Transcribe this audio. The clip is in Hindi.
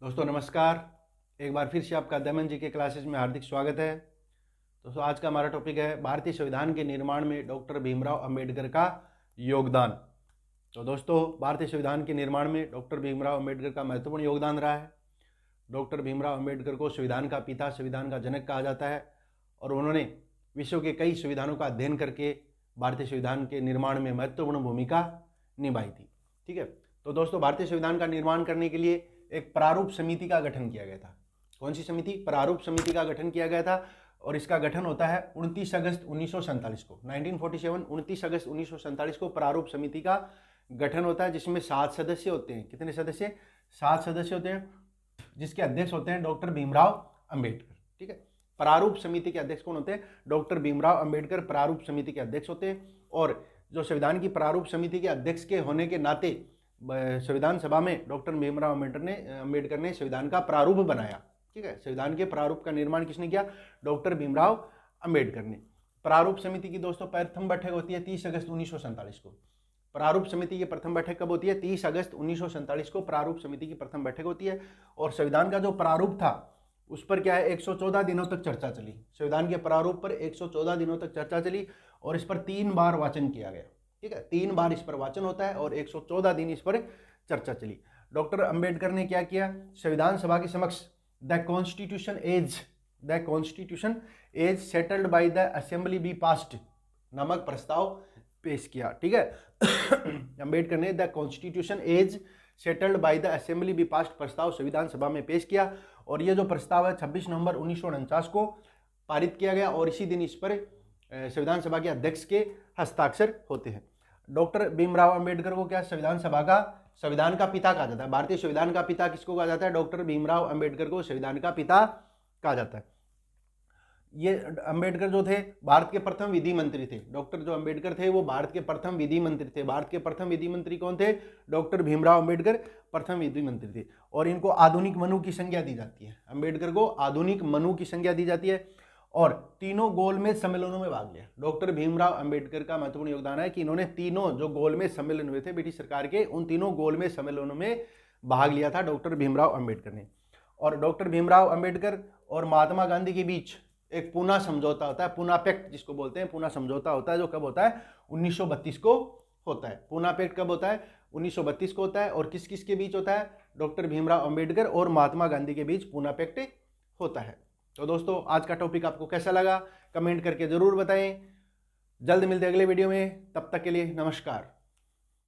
दोस्तों नमस्कार। एक बार फिर से आपका दमन जी के क्लासेस में हार्दिक स्वागत है। दोस्तों आज का हमारा टॉपिक है भारतीय संविधान के निर्माण में डॉक्टर भीमराव अंबेडकर का योगदान। तो दोस्तों भारतीय संविधान के निर्माण में डॉक्टर भीमराव अंबेडकर का महत्वपूर्ण योगदान रहा है। डॉक्टर भीमराव अंबेडकर को संविधान का पिता, संविधान का जनक कहा जाता है और उन्होंने विश्व के कई संविधानों का अध्ययन करके भारतीय संविधान के निर्माण में महत्वपूर्ण भूमिका निभाई थी। ठीक है, तो दोस्तों भारतीय संविधान का निर्माण करने के लिए एक प्रारूप समिति का गठन किया गया था। कौन सी समिति? प्रारूप समिति का गठन किया गया था और इसका गठन होता है 29 अगस्त 1947 को। 1947 29 अगस्त 1947 को प्रारूप समिति का गठन होता है, जिसमें 7 सदस्य होते हैं। कितने सदस्य? 7 सदस्य होते हैं, जिसके अध्यक्ष होते हैं डॉक्टर भीमराव अंबेडकर। ठीक है, प्रारूप समिति के अध्यक्ष कौन होते हैं? डॉक्टर भीमराव अंबेडकर प्रारूप समिति के अध्यक्ष होते हैं। और जो संविधान की प्रारूप समिति के अध्यक्ष के होने के नाते संविधान सभा में डॉक्टर भीमराव अंबेडकर ने संविधान का प्रारूप बनाया। ठीक है, संविधान के प्रारूप का निर्माण किसने किया? डॉक्टर भीमराव अंबेडकर ने। प्रारूप समिति की दोस्तों प्रथम बैठक होती है 30 अगस्त 1947 को। प्रारूप समिति की प्रथम बैठक कब होती है? 30 अगस्त 1947 को प्रारूप समिति की प्रथम बैठक होती है। और संविधान का जो प्रारूप था उस पर क्या है, 114 दिनों तक चर्चा चली। संविधान के प्रारूप पर 114 दिनों तक चर्चा चली और इस पर 3 बार वाचन किया गया। ठीक है, 3 बार इस पर वाचन होता है और 114 दिन इस पर चर्चा चली। डॉक्टर अंबेडकर ने क्या किया? संविधान सभा के समक्ष the constitution as settled by the assembly be passed नामक प्रस्ताव पेश किया। ठीक है, अंबेडकर ने the constitution as settled by the assembly be passed प्रस्ताव संविधान सभा में पेश किया और यह जो प्रस्ताव है 26 नवंबर 1949 को पारित किया गया और इसी दिन इस पर संविधान सभा के अध्यक्ष के हस्ताक्षर होते हैं। डॉक्टर भीमराव अंबेडकर को क्या संविधान का पिता कहा जाता है? भारतीय संविधान का पिता किसको कहा जाता है? डॉक्टर भीमराव अंबेडकर को संविधान का पिता कहा जाता है। ये अंबेडकर जो थे भारत के प्रथम विधि मंत्री थे। डॉक्टर जो अंबेडकर थे वो भारत के प्रथम विधि मंत्री थे। भारत के प्रथम विधि मंत्री कौन थे? डॉक्टर भीमराव अंबेडकर प्रथम विधि मंत्री थे और इनको आधुनिक मनु की संज्ञा दी जाती है। अंबेडकर को आधुनिक मनु की संज्ञा दी जाती है और तीनों गोलमेज सम्मेलनों में भाग लिया। डॉक्टर भीमराव अंबेडकर का महत्वपूर्ण योगदान है कि इन्होंने तीनों जो गोलमेज सम्मेलन हुए थे ब्रिटिश सरकार के, उन तीनों गोलमेज सम्मेलनों में भाग लिया था डॉक्टर भीमराव अंबेडकर ने। और डॉक्टर भीमराव अंबेडकर और महात्मा गांधी के बीच एक पूना समझौता होता है, पूना पैक्ट जिसको बोलते हैं। पूना समझौता होता है जो कब होता है? 1932 को होता है। पूना पैक्ट कब होता है? 1932 को होता है। और किस किस के बीच होता है? डॉक्टर भीमराव अंबेडकर और महात्मा गांधी के बीच पूना पैक्ट होता है। तो दोस्तों आज का टॉपिक आपको कैसा लगा कमेंट करके जरूर बताएं। जल्द मिलते हैं अगले वीडियो में, तब तक के लिए नमस्कार।